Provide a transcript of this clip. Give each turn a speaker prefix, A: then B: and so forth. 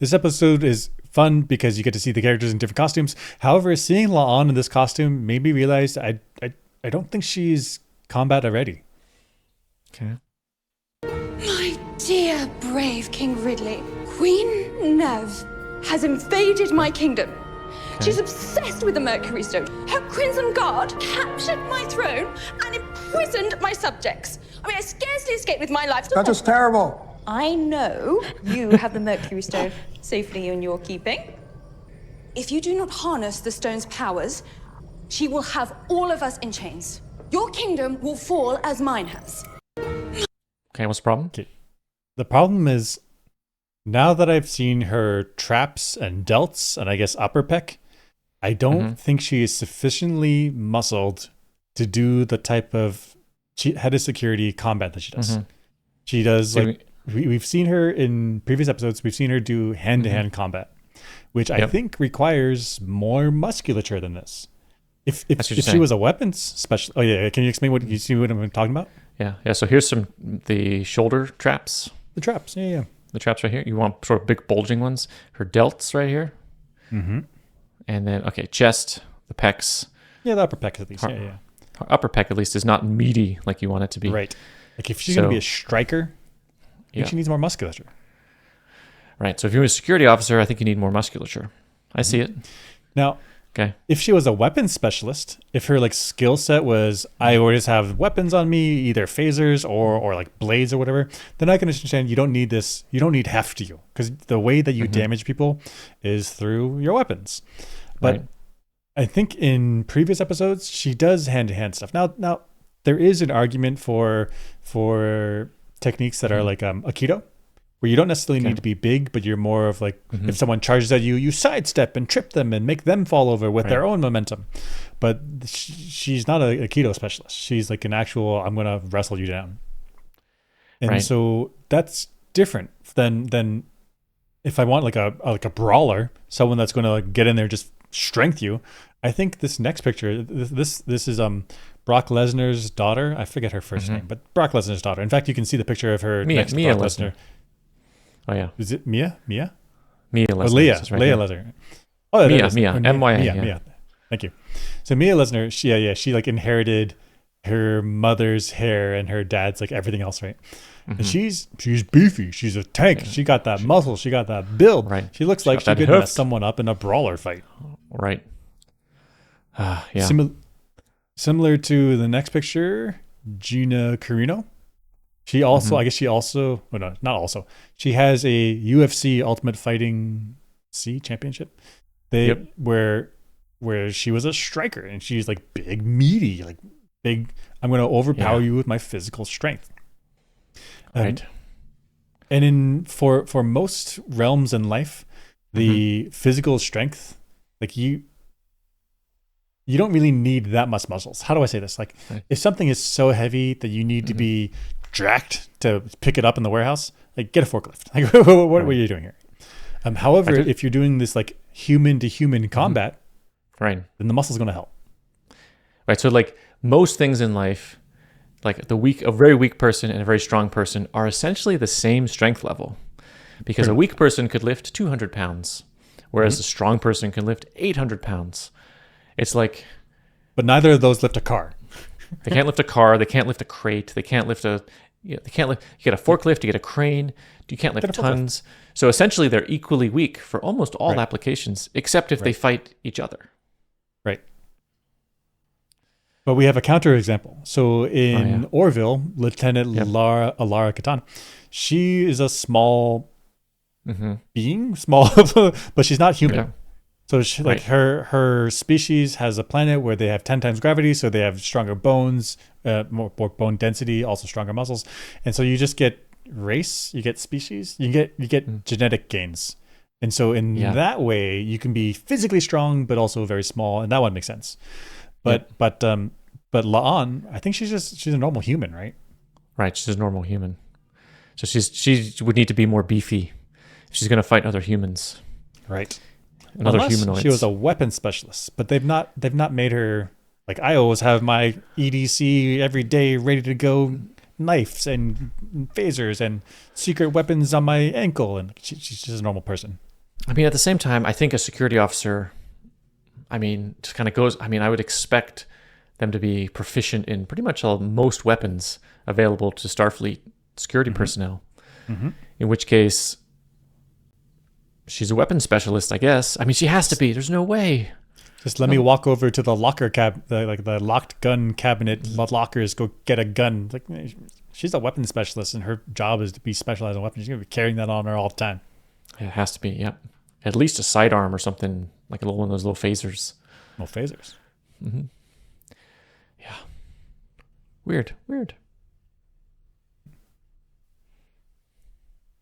A: This episode is fun because you get to see the characters in different costumes. However, seeing La'an in this costume made me realize I don't think she's combat ready.
B: Okay.
C: My dear brave King Ridley, Queen Nev has invaded my kingdom. She's obsessed with the Mercury Stone. Her Crimson Guard captured my throne and imprisoned my subjects. I mean, I scarcely escaped with my life.
D: That's just terrible.
C: I know you have the Mercury Stone safely in your keeping. If you do not harness the stone's powers, she will have all of us in chains. Your kingdom will fall as mine has.
B: Okay, what's the problem?
A: Okay. The problem is, now that I've seen her traps and delts and I guess upper pec, I don't think she is sufficiently muscled to do the type of head of security combat that she does. She does we've seen her in previous episodes. We've seen her do hand-to-hand combat, which I think requires more musculature than this. If she was a weapons specialist, can you explain what you see what I'm talking about?
B: Yeah. So here's the shoulder traps.
A: The traps, yeah.
B: The traps right here. You want sort of big bulging ones. Her delts right here. And then chest, the pecs.
A: Yeah, the upper pec at least. Yeah.
B: Her upper pec at least is not meaty like you want it to be.
A: Right. Like if she's going to be a striker, I think she needs more musculature.
B: Right. So if you're a security officer, I think you need more musculature. I see it.
A: Now, if she was a weapons specialist, if her like skill set was I always have weapons on me, either phasers or like blades or whatever, then I can understand you don't need this. You don't need heft to you because the way that you damage people is through your weapons. But I think in previous episodes she does hand-to-hand stuff. Now there is an argument for techniques that are like Aikido, where you don't necessarily need to be big, but you're more of like if someone charges at you, you sidestep and trip them and make them fall over with their own momentum. But she's not a Aikido specialist. She's like an actual I'm going to wrestle you down. And so that's different than if I want like a brawler, someone that's going to like get in there just strength you. I think this next picture, this is Brock Lesnar's daughter. I forget her first name, but Brock Lesnar's daughter. In fact, you can see the picture of her next to
B: Mia
A: Brock
B: Lesnar. Oh yeah.
A: Is it Mia?
B: Mia
A: Oh,
B: Lesnar.
A: Leah
B: Right
A: Lesnar. Oh,
B: Mia. M-Y-A.
A: Mia. Thank you. So Mia Lesnar, she like inherited her mother's hair and her dad's like everything else, right? And she's beefy. She's a tank. She got that muscle. She got that build.
B: Right.
A: She looks like she could mess someone up in a brawler fight.
B: Right.
A: Similar to the next picture, Gina Carino. She also, I guess she also, well, no, not also. She has a UFC Ultimate Fighting championship. Where she was a striker and she's like big, meaty, like big. I'm going to overpower you with my physical strength.
B: Right.
A: And for most realms in life, the physical strength, like you don't really need that much muscles. How do I say this? Like if something is so heavy that you need to be dragged to pick it up in the warehouse, like get a forklift. Like what are you doing here? However, if you're doing this like human to human combat, then the muscle's going to help.
B: Right. So like most things in life, like a very weak person and a very strong person are essentially the same strength level, because a weak person could lift 200 pounds, whereas a strong person can lift 800 pounds. It's like,
A: but neither of those lift a car.
B: They can't lift a car. They can't lift a crate. They can't lift you get a forklift, you get a crane. You can't lift tons. So essentially they're equally weak for almost all applications, except if they fight each other.
A: Right. But we have a counter example. So in Orville, Lieutenant Alara Katan, she is a small being, but she's not human.
B: Yeah.
A: So she, like her species has a planet where they have 10 times gravity, so they have stronger bones, more bone density, also stronger muscles, and so you just get race, you get species, you get genetic gains, and so in that way you can be physically strong but also very small, and that one makes sense. But La'an, I think she's a normal human, right?
B: Right, she's a normal human, so she would need to be more beefy if she's going to fight other humans.
A: Right.
B: Unless humanoids.
A: She was a weapons specialist, but they've not made her like I always have my EDC every day ready to go, knives and phasers and secret weapons on my ankle, and she's just a normal person.
B: I mean, at the same time, I think a security officer, I mean, just kind of goes, I mean, I would expect them to be proficient in pretty much most weapons available to Starfleet security personnel. In which case, she's a weapons specialist, I guess. I mean, she has to be. There's no way.
A: Just let me walk over to the locker the locked gun cabinet lockers, go get a gun. Like, she's a weapons specialist, and her job is to be specialized in weapons. She's gonna be carrying that on her all the time.
B: It has to be, yeah. At least a sidearm or something, like one of those little phasers.
A: No phasers.
B: Yeah. Weird.